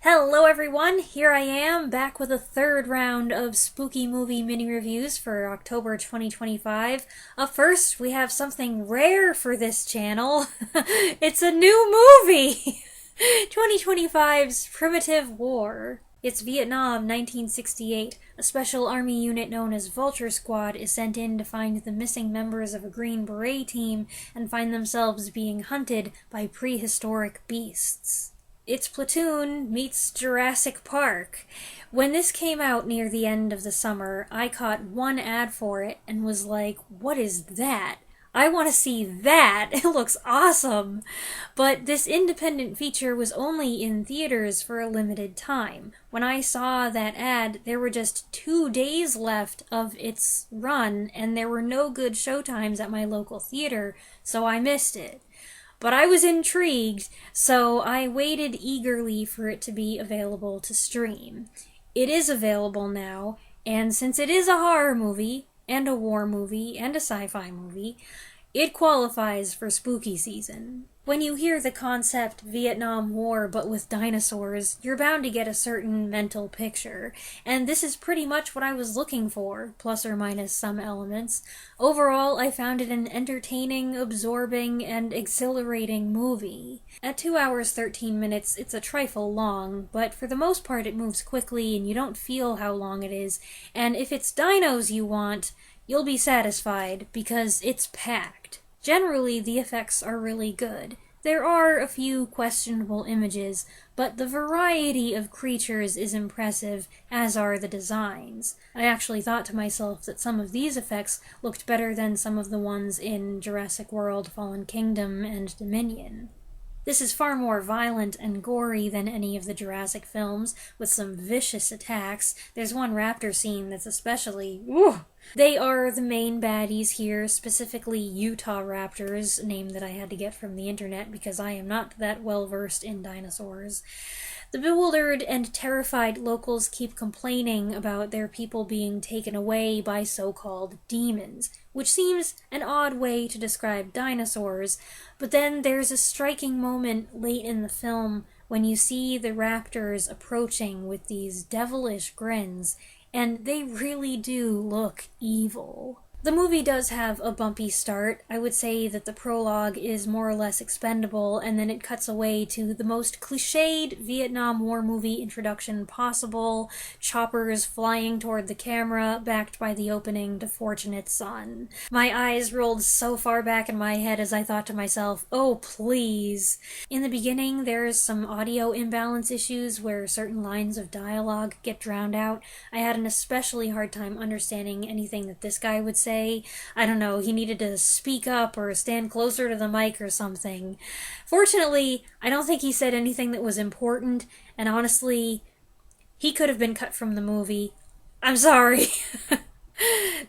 Hello everyone, here I am, back with a third round of spooky movie mini-reviews for October 2025. Up first, we have something rare for this channel. It's a new movie! 2025's Primitive War. It's Vietnam, 1968. A special army unit known as Vulture Squad is sent in to find the missing members of a Green Beret team and find themselves being hunted by prehistoric beasts. It's Platoon meets Jurassic Park. When this came out near the end of the summer, I caught one ad for it and was like, what is that? I want to see that! It looks awesome! But this independent feature was only in theaters for a limited time. When I saw that ad, there were just 2 days left of its run, and there were no good showtimes at my local theater, so I missed it. But I was intrigued, so I waited eagerly for it to be available to stream. It is available now, and since it is a horror movie, and a war movie, and a sci-fi movie, it qualifies for spooky season. When you hear the concept Vietnam War but with dinosaurs, you're bound to get a certain mental picture, and this is pretty much what I was looking for, plus or minus some elements. Overall, I found it an entertaining, absorbing, and exhilarating movie. At 2 hours 13 minutes, it's a trifle long, but for the most part it moves quickly and you don't feel how long it is, and if it's dinos you want, you'll be satisfied, because it's packed. Generally, the effects are really good. There are a few questionable images, but the variety of creatures is impressive, as are the designs. I actually thought to myself that some of these effects looked better than some of the ones in Jurassic World, Fallen Kingdom, and Dominion. This is far more violent and gory than any of the Jurassic films, with some vicious attacks. There's one raptor scene that's especially... Woo! They are the main baddies here, specifically Utah raptors, a name that I had to get from the internet because I am not that well versed in dinosaurs. The bewildered and terrified locals keep complaining about their people being taken away by so-called demons, which seems an odd way to describe dinosaurs, but then there's a striking moment late in the film when you see the raptors approaching with these devilish grins, and they really do look evil. The movie does have a bumpy start. I would say that the prologue is more or less expendable, and then it cuts away to the most cliched Vietnam War movie introduction possible, choppers flying toward the camera, backed by the opening to Fortunate Son. My eyes rolled so far back in my head as I thought to myself, oh please. In the beginning, there's some audio imbalance issues where certain lines of dialogue get drowned out. I had an especially hard time understanding anything that this guy would say. I don't know, he needed to speak up or stand closer to the mic or something. Fortunately, I don't think he said anything that was important, and honestly, he could have been cut from the movie. I'm sorry.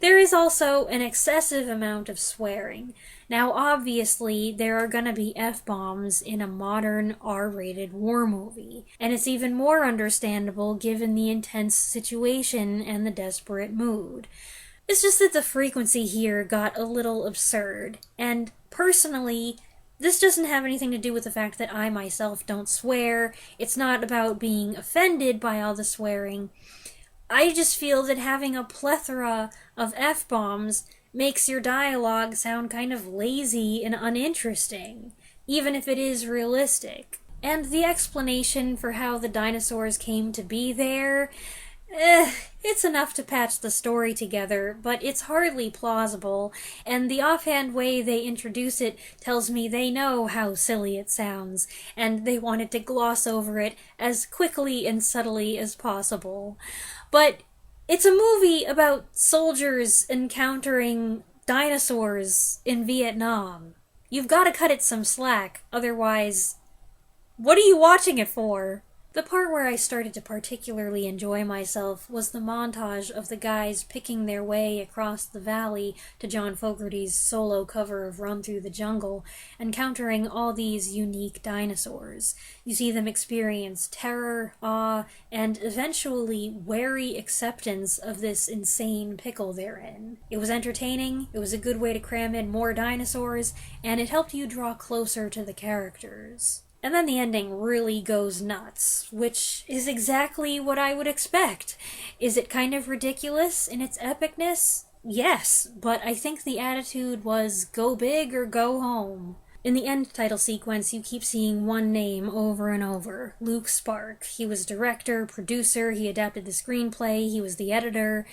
There is also an excessive amount of swearing. Now, obviously, there are gonna be F-bombs in a modern R-rated war movie, and it's even more understandable given the intense situation and the desperate mood. It's just that the frequency here got a little absurd, and personally, this doesn't have anything to do with the fact that I myself don't swear. It's not about being offended by all the swearing. I just feel that having a plethora of F-bombs makes your dialogue sound kind of lazy and uninteresting, even if it is realistic. And the explanation for how the dinosaurs came to be there... it's enough to patch the story together, but it's hardly plausible, and the offhand way they introduce it tells me they know how silly it sounds, and they wanted to gloss over it as quickly and subtly as possible. But it's a movie about soldiers encountering dinosaurs in Vietnam. You've got to cut it some slack, otherwise, what are you watching it for? The part where I started to particularly enjoy myself was the montage of the guys picking their way across the valley to John Fogerty's solo cover of Run Through the Jungle, encountering all these unique dinosaurs. You see them experience terror, awe, and eventually wary acceptance of this insane pickle they're in. It was entertaining, it was a good way to cram in more dinosaurs, and it helped you draw closer to the characters. And then the ending really goes nuts, which is exactly what I would expect. Is it kind of ridiculous in its epicness? Yes, but I think the attitude was go big or go home. In the end title sequence, you keep seeing one name over and over, Luke Spark. He was director, producer, he adapted the screenplay, he was the editor.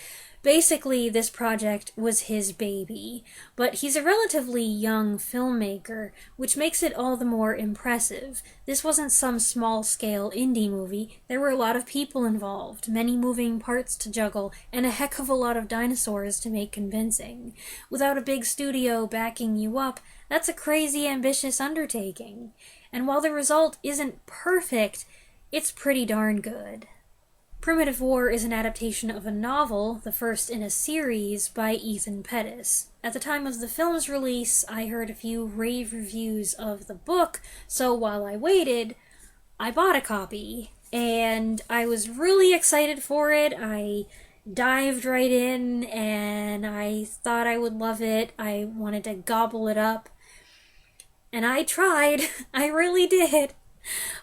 Basically, this project was his baby, but he's a relatively young filmmaker, which makes it all the more impressive. This wasn't some small-scale indie movie. There were a lot of people involved, many moving parts to juggle, and a heck of a lot of dinosaurs to make convincing. Without a big studio backing you up, that's a crazy ambitious undertaking. And while the result isn't perfect, it's pretty darn good. Primitive War is an adaptation of a novel, the first in a series, by Ethan Pettis. At the time of the film's release, I heard a few rave reviews of the book, so while I waited, I bought a copy, and I was really excited for it. I dived right in, and I thought I would love it. I wanted to gobble it up, and I tried. I really did.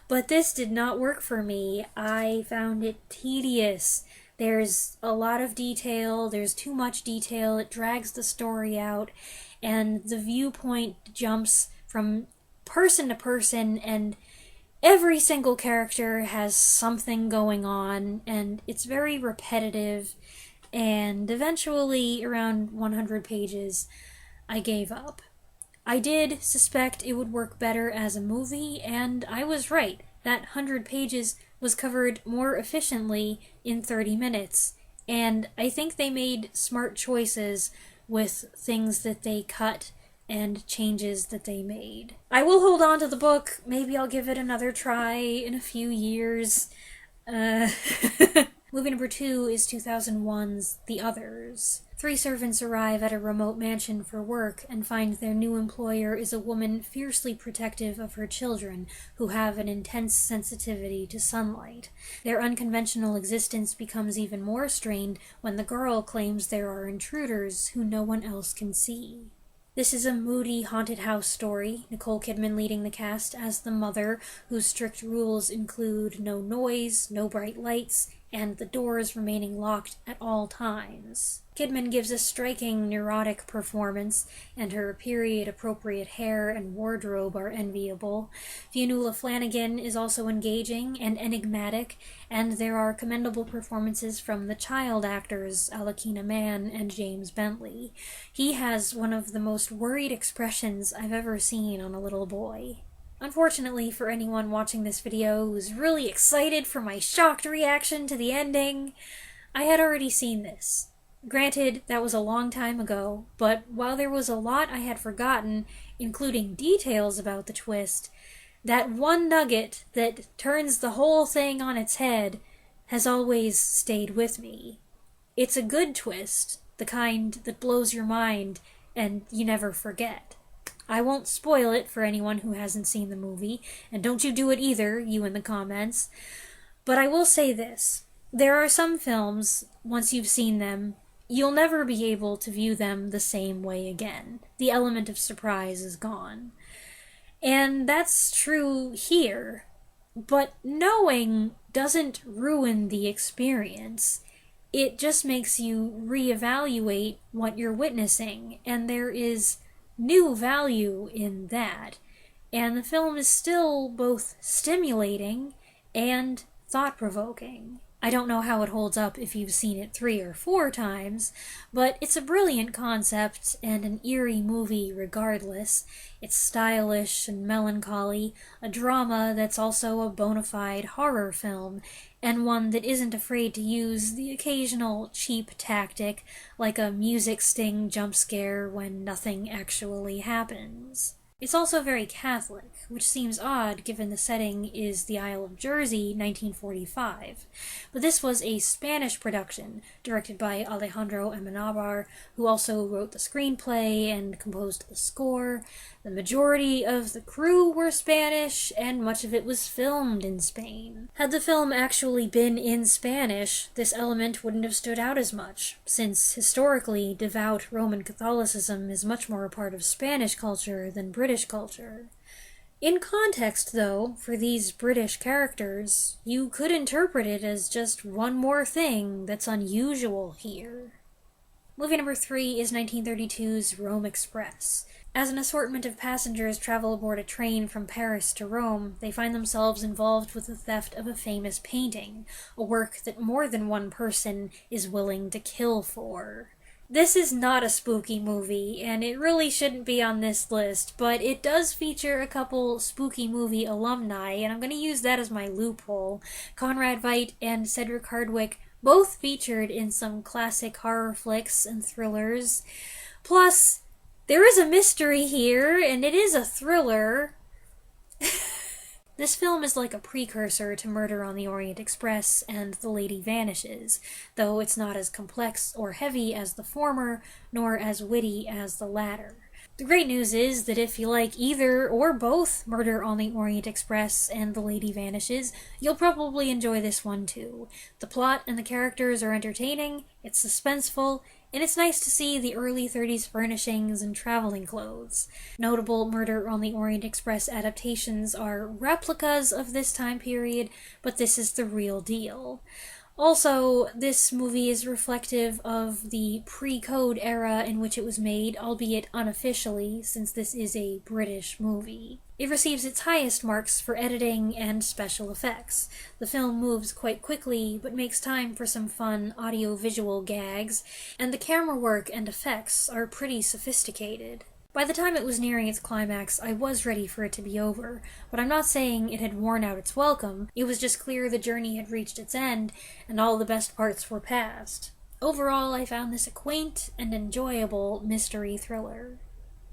But this did not work for me. I found it tedious. There's a lot of detail, there's too much detail, it drags the story out, and the viewpoint jumps from person to person, and every single character has something going on, and it's very repetitive, and eventually, around 100 pages, I gave up. I did suspect it would work better as a movie, and I was right. That 100 pages was covered more efficiently in 30 minutes, and I think they made smart choices with things that they cut and changes that they made. I will hold on to the book. Maybe I'll give it another try in a few years. Movie number 2 is 2001's The Others. 3 servants arrive at a remote mansion for work and find their new employer is a woman fiercely protective of her children who have an intense sensitivity to sunlight. Their unconventional existence becomes even more strained when the girl claims there are intruders who no one else can see. This is a moody, haunted house story, Nicole Kidman leading the cast as the mother, whose strict rules include no noise, no bright lights, and the doors remaining locked at all times. Kidman gives a striking, neurotic performance, and her period-appropriate hair and wardrobe are enviable. Fionnuala Flanagan is also engaging and enigmatic, and there are commendable performances from the child actors Alakina Mann and James Bentley. He has one of the most worried expressions I've ever seen on a little boy. Unfortunately for anyone watching this video who's really excited for my shocked reaction to the ending, I had already seen this. Granted, that was a long time ago, but while there was a lot I had forgotten, including details about the twist, that one nugget that turns the whole thing on its head has always stayed with me. It's a good twist, the kind that blows your mind and you never forget. I won't spoil it for anyone who hasn't seen the movie, and don't you do it either, you in the comments. But I will say this. There are some films, once you've seen them, you'll never be able to view them the same way again. The element of surprise is gone. And that's true here. But knowing doesn't ruin the experience. It just makes you reevaluate what you're witnessing, and there is new value in that. And the film is still both stimulating and thought-provoking. I don't know how it holds up if you've seen it 3 or 4 times, but it's a brilliant concept and an eerie movie regardless. It's stylish and melancholy, a drama that's also a bona fide horror film, and one that isn't afraid to use the occasional cheap tactic, like a music sting jump scare when nothing actually happens. It's also very Catholic, which seems odd given the setting is the Isle of Jersey, 1945. But this was a Spanish production, directed by Alejandro Amenabar, who also wrote the screenplay and composed the score. The majority of the crew were Spanish, and much of it was filmed in Spain. Had the film actually been in Spanish, this element wouldn't have stood out as much, since historically devout Roman Catholicism is much more a part of Spanish culture than British culture. In context, though, for these British characters, you could interpret it as just one more thing that's unusual here. Movie number 3 is 1932's Rome Express. As an assortment of passengers travel aboard a train from Paris to Rome, they find themselves involved with the theft of a famous painting, a work that more than one person is willing to kill for. This is not a spooky movie, and it really shouldn't be on this list, but it does feature a couple spooky movie alumni, and I'm going to use that as my loophole. Conrad Veidt and Cedric Hardwicke both featured in some classic horror flicks and thrillers. Plus, there is a mystery here, and it is a thriller. This film is like a precursor to Murder on the Orient Express and The Lady Vanishes, though it's not as complex or heavy as the former, nor as witty as the latter. The great news is that if you like either or both Murder on the Orient Express and The Lady Vanishes, you'll probably enjoy this one too. The plot and the characters are entertaining, it's suspenseful, and it's nice to see the early 30s furnishings and traveling clothes. Notable Murder on the Orient Express adaptations are replicas of this time period, but this is the real deal. Also, this movie is reflective of the pre-code era in which it was made, albeit unofficially, since this is a British movie. It receives its highest marks for editing and special effects. The film moves quite quickly, but makes time for some fun audio-visual gags, and the camera work and effects are pretty sophisticated. By the time it was nearing its climax, I was ready for it to be over, but I'm not saying it had worn out its welcome. It was just clear the journey had reached its end, and all the best parts were past. Overall, I found this a quaint and enjoyable mystery thriller.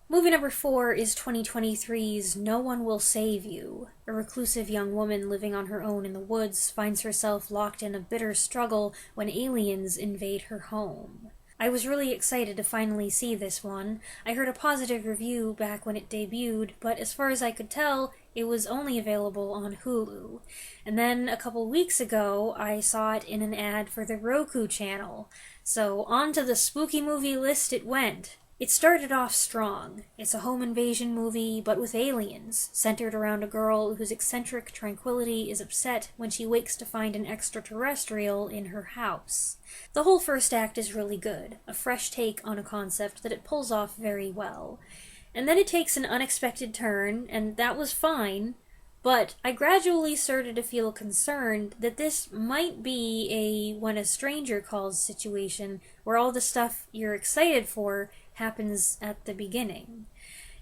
Movie number 4 is 2023's No One Will Save You. A reclusive young woman living on her own in the woods finds herself locked in a bitter struggle when aliens invade her home. I was really excited to finally see this one. I heard a positive review back when it debuted, but as far as I could tell, it was only available on Hulu. And then a couple weeks ago, I saw it in an ad for the Roku channel. So onto the spooky movie list it went. It started off strong. It's a home invasion movie, but with aliens, centered around a girl whose eccentric tranquility is upset when she wakes to find an extraterrestrial in her house. The whole first act is really good, a fresh take on a concept that it pulls off very well. And then it takes an unexpected turn, and that was fine, but I gradually started to feel concerned that this might be a when a stranger calls situation where all the stuff you're excited for happens at the beginning.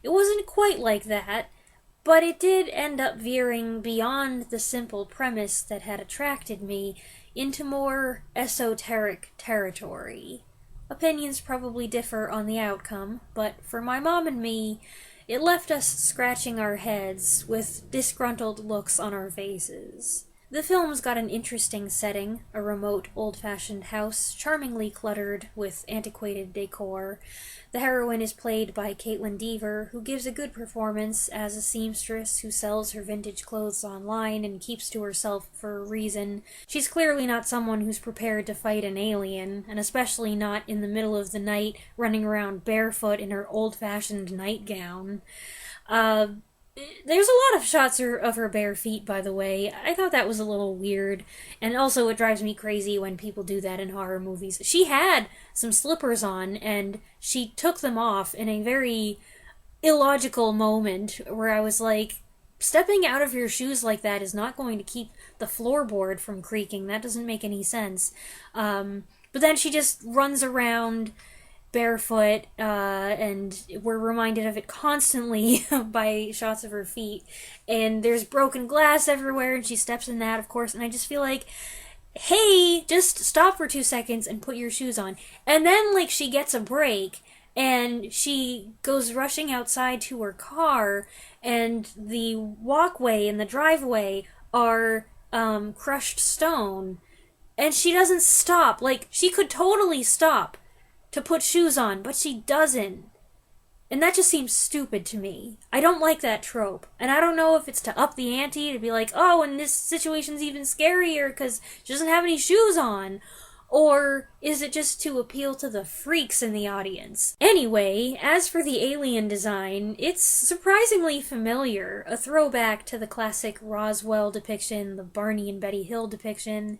It wasn't quite like that, but it did end up veering beyond the simple premise that had attracted me into more esoteric territory. Opinions probably differ on the outcome, but for my mom and me, it left us scratching our heads with disgruntled looks on our faces. The film's got an interesting setting, a remote, old-fashioned house, charmingly cluttered with antiquated decor. The heroine is played by Caitlin Dever, who gives a good performance as a seamstress who sells her vintage clothes online and keeps to herself for a reason. She's clearly not someone who's prepared to fight an alien, and especially not in the middle of the night running around barefoot in her old-fashioned nightgown. There's a lot of shots of her bare feet, by the way. I thought that was a little weird, and also it drives me crazy when people do that in horror movies. She had some slippers on, and she took them off in a very illogical moment where I was like, stepping out of your shoes like that is not going to keep the floorboard from creaking. That doesn't make any sense. But then she just runs around barefoot, and we're reminded of it constantly by shots of her feet, and there's broken glass everywhere, and she steps in that, of course, and I just feel like, hey, just stop for 2 seconds and put your shoes on. And then, like, she gets a break, and she goes rushing outside to her car, and the walkway and the driveway are crushed stone, and she doesn't stop. Like, she could totally stop to put shoes on, but she doesn't. And that just seems stupid to me. I don't like that trope. And I don't know if it's to up the ante, to be like, oh, and this situation's even scarier because she doesn't have any shoes on. Or Is it just to appeal to the freaks in the audience? Anyway, as for the alien design, it's surprisingly familiar, a throwback to the classic Roswell depiction, the Barney and Betty Hill depiction,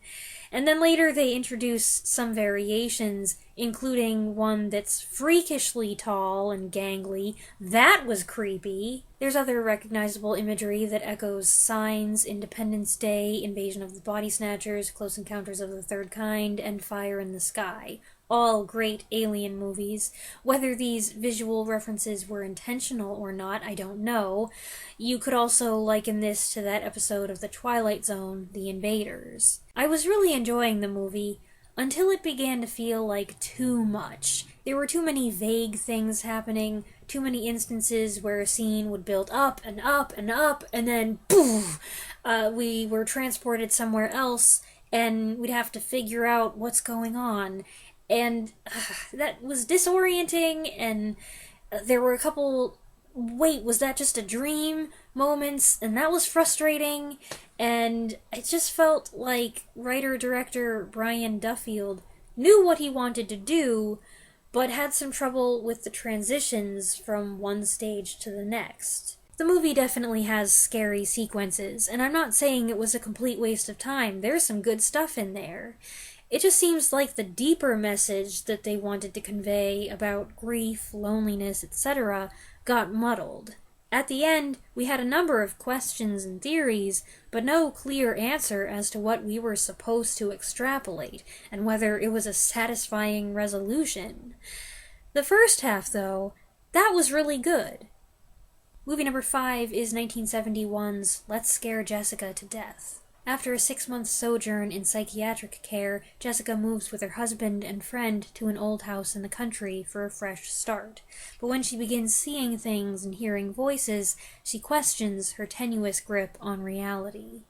and then later they introduce some variations, including one that's freakishly tall and gangly. That was creepy. There's other recognizable imagery that echoes Signs, Independence Day, Invasion of the Body Snatchers, Close Encounters of the Third Kind, and Fire in the Sky. All great alien movies. Whether these visual references were intentional or not, I don't know. You could also liken this to that episode of The Twilight Zone, The Invaders. I was really enjoying the movie until it began to feel like too much. There were too many vague things happening, too many instances where a scene would build up and up and up, and then boom! We were transported somewhere else, and we'd have to figure out what's going on. And that was disorienting, and there were a couple, wait, was that just a dream moments, and that was frustrating, and it just felt like writer-director Brian Duffield knew what he wanted to do, but had some trouble with the transitions from one stage to the next. The movie definitely has scary sequences, and I'm not saying it was a complete waste of time. There's some good stuff in there. It just seems like the deeper message that they wanted to convey about grief, loneliness, etc. got muddled. At the end, we had a number of questions and theories, but no clear answer as to what we were supposed to extrapolate, and whether it was a satisfying resolution. The first half, though, that was really good. Movie number 5 is 1971's Let's Scare Jessica to Death. After a 6-month sojourn in psychiatric care, Jessica moves with her husband and friend to an old house in the country for a fresh start. But when she begins seeing things and hearing voices, she questions her tenuous grip on reality.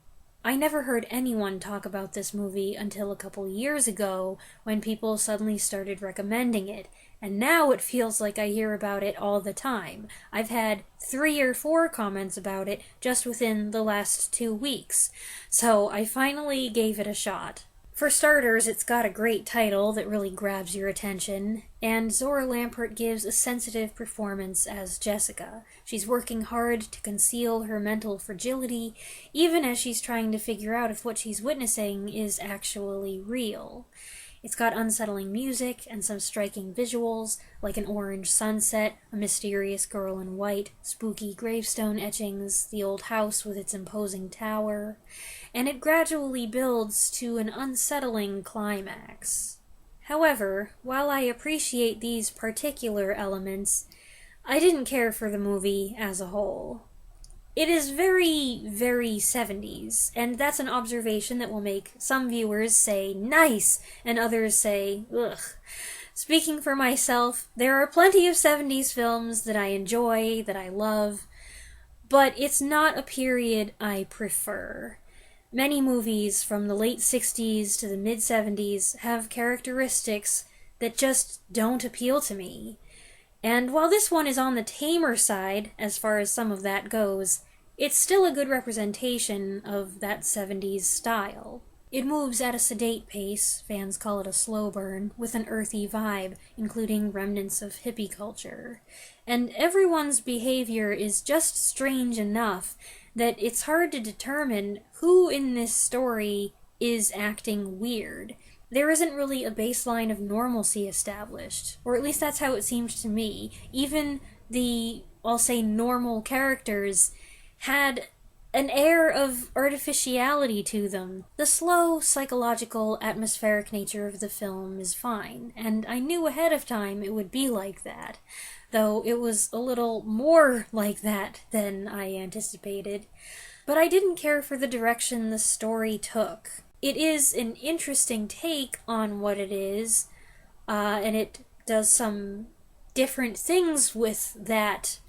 I never heard anyone talk about this movie until a couple years ago, when people suddenly started recommending it, and now it feels like I hear about it all the time. I've had 3 or 4 comments about it just within the last 2 weeks, so I finally gave it a shot. For starters, it's got a great title that really grabs your attention, and Zora Lampert gives a sensitive performance as Jessica. She's working hard to conceal her mental fragility, even as she's trying to figure out if what she's witnessing is actually real. It's got unsettling music and some striking visuals, like an orange sunset, a mysterious girl in white, spooky gravestone etchings, the old house with its imposing tower, and it gradually builds to an unsettling climax. However, while I appreciate these particular elements, I didn't care for the movie as a whole. It is very, very 70s, and that's an observation that will make some viewers say, nice, and others say, ugh. Speaking for myself, there are plenty of 70s films that I enjoy, that I love, but it's not a period I prefer. Many movies from the late 60s to the mid-70s have characteristics that just don't appeal to me. And while this one is on the tamer side, as far as some of that goes, it's still a good representation of that 70s style. It moves at a sedate pace, fans call it a slow burn, with an earthy vibe, including remnants of hippie culture. And everyone's behavior is just strange enough that it's hard to determine who in this story is acting weird. There isn't really a baseline of normalcy established, or at least that's how it seemed to me. Even the, I'll say, normal characters had an air of artificiality to them. The slow, psychological, atmospheric nature of the film is fine, and I knew ahead of time it would be like that, though it was a little more like that than I anticipated. But I didn't care for the direction the story took. It is an interesting take on what it is, and it does some different things with that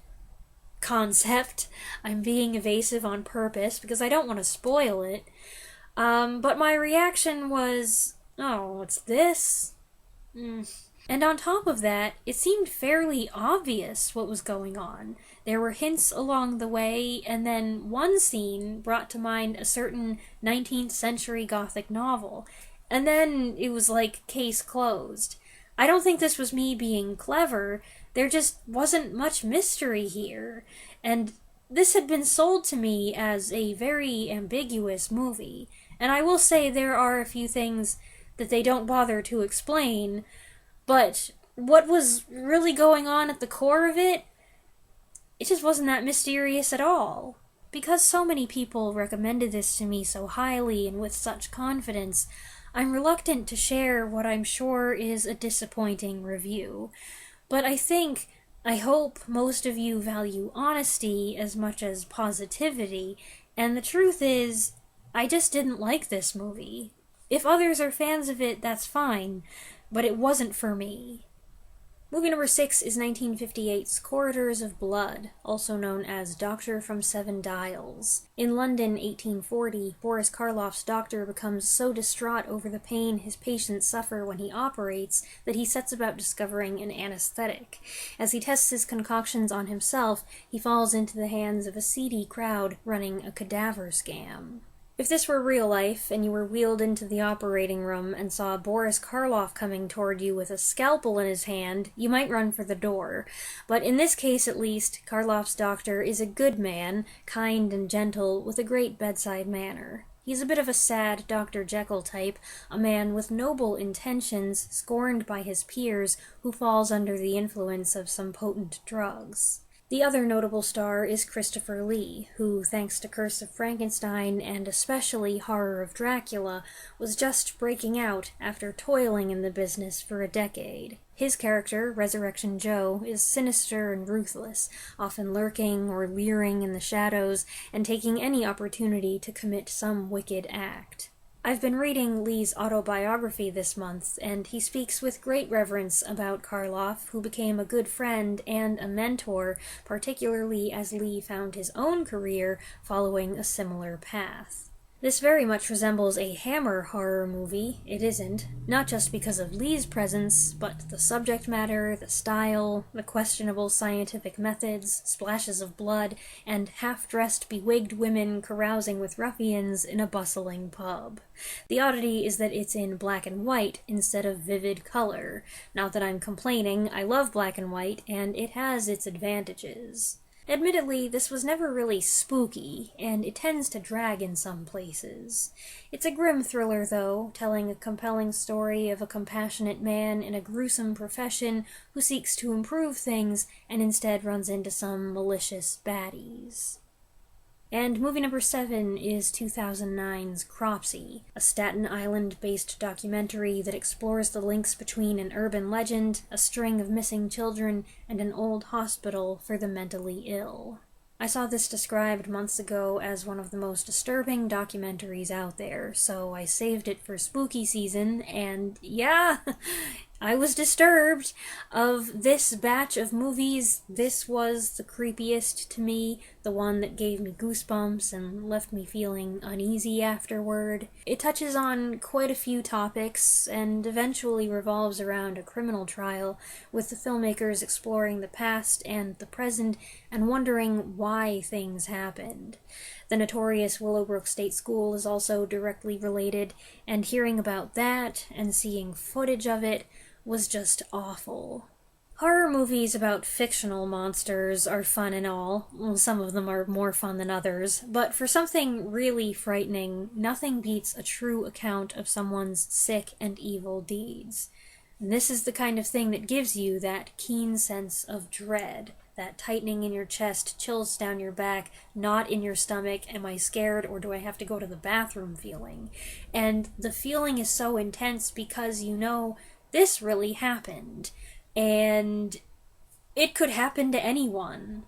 concept. I'm being evasive on purpose because I don't want to spoil it. But my reaction was, oh, what's this? And on top of that, it seemed fairly obvious what was going on. There were hints along the way, and then one scene brought to mind a certain 19th century Gothic novel. And then it was like, case closed. I don't think this was me being clever, there just wasn't much mystery here. And this had been sold to me as a very ambiguous movie. And I will say there are a few things that they don't bother to explain, but what was really going on at the core of it, it just wasn't that mysterious at all. Because so many people recommended this to me so highly and with such confidence, I'm reluctant to share what I'm sure is a disappointing review. But I hope most of you value honesty as much as positivity, and the truth is, I just didn't like this movie. If others are fans of it, that's fine, but it wasn't for me. Movie number 6 is 1958's Corridors of Blood, also known as Doctor from Seven Dials. In London, 1840, Boris Karloff's doctor becomes so distraught over the pain his patients suffer when he operates that he sets about discovering an anesthetic. As he tests his concoctions on himself, he falls into the hands of a seedy crowd running a cadaver scam. If this were real life, and you were wheeled into the operating room and saw Boris Karloff coming toward you with a scalpel in his hand, you might run for the door. But in this case, at least, Karloff's doctor is a good man, kind and gentle, with a great bedside manner. He's a bit of a sad Dr. Jekyll type, a man with noble intentions, scorned by his peers, who falls under the influence of some potent drugs. The other notable star is Christopher Lee, who, thanks to Curse of Frankenstein and especially Horror of Dracula, was just breaking out after toiling in the business for a decade. His character, Resurrection Joe, is sinister and ruthless, often lurking or leering in the shadows and taking any opportunity to commit some wicked act. I've been reading Lee's autobiography this month, and he speaks with great reverence about Karloff, who became a good friend and a mentor, particularly as Lee found his own career following a similar path. This very much resembles a Hammer horror movie. It isn't, not just because of Lee's presence, but the subject matter, the style, the questionable scientific methods, splashes of blood, and half-dressed bewigged women carousing with ruffians in a bustling pub. The oddity is that it's in black and white instead of vivid color. Not that I'm complaining, I love black and white, and it has its advantages. Admittedly, this was never really spooky, and it tends to drag in some places. It's a grim thriller, though, telling a compelling story of a compassionate man in a gruesome profession who seeks to improve things and instead runs into some malicious baddies. And movie number 7 is 2009's Cropsey, a Staten Island-based documentary that explores the links between an urban legend, a string of missing children, and an old hospital for the mentally ill. I saw this described months ago as one of the most disturbing documentaries out there, so I saved it for spooky season, and yeah, I was disturbed. Of this batch of movies, this was the creepiest to me, the one that gave me goosebumps and left me feeling uneasy afterward. It touches on quite a few topics, and eventually revolves around a criminal trial, with the filmmakers exploring the past and the present, and wondering why things happened. The notorious Willowbrook State School is also directly related, and hearing about that, and seeing footage of it, was just awful. Horror movies about fictional monsters are fun and all. Well, some of them are more fun than others, but for something really frightening, nothing beats a true account of someone's sick and evil deeds. And this is the kind of thing that gives you that keen sense of dread, that tightening in your chest, chills down your back, knot in your stomach, am I scared or do I have to go to the bathroom feeling. And the feeling is so intense because you know this really happened, and it could happen to anyone.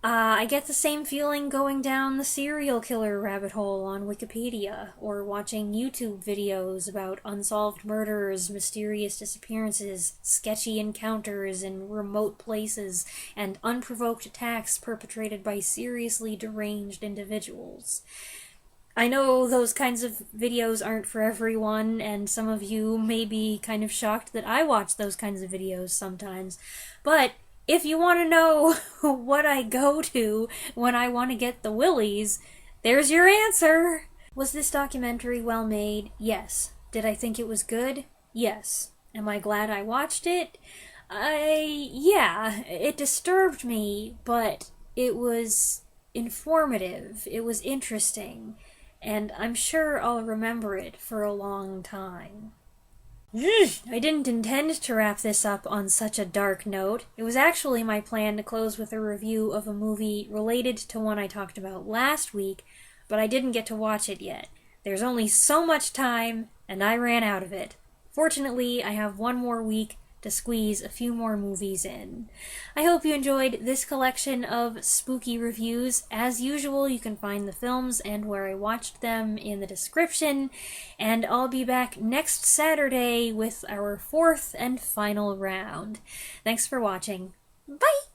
I get the same feeling going down the serial killer rabbit hole on Wikipedia, or watching YouTube videos about unsolved murders, mysterious disappearances, sketchy encounters in remote places, and unprovoked attacks perpetrated by seriously deranged individuals. I know those kinds of videos aren't for everyone, and some of you may be kind of shocked that I watch those kinds of videos sometimes, but if you want to know what I go to when I want to get the willies, there's your answer! Was this documentary well made? Yes. Did I think it was good? Yes. Am I glad I watched it? Yeah, it disturbed me, but it was informative, it was interesting, and I'm sure I'll remember it for a long time. I didn't intend to wrap this up on such a dark note. It was actually my plan to close with a review of a movie related to one I talked about last week, but I didn't get to watch it yet. There's only so much time, and I ran out of it. Fortunately, I have one more week to squeeze a few more movies in. I hope you enjoyed this collection of spooky reviews. As usual, you can find the films and where I watched them in the description, and I'll be back next Saturday with our fourth and final round. Thanks for watching. Bye!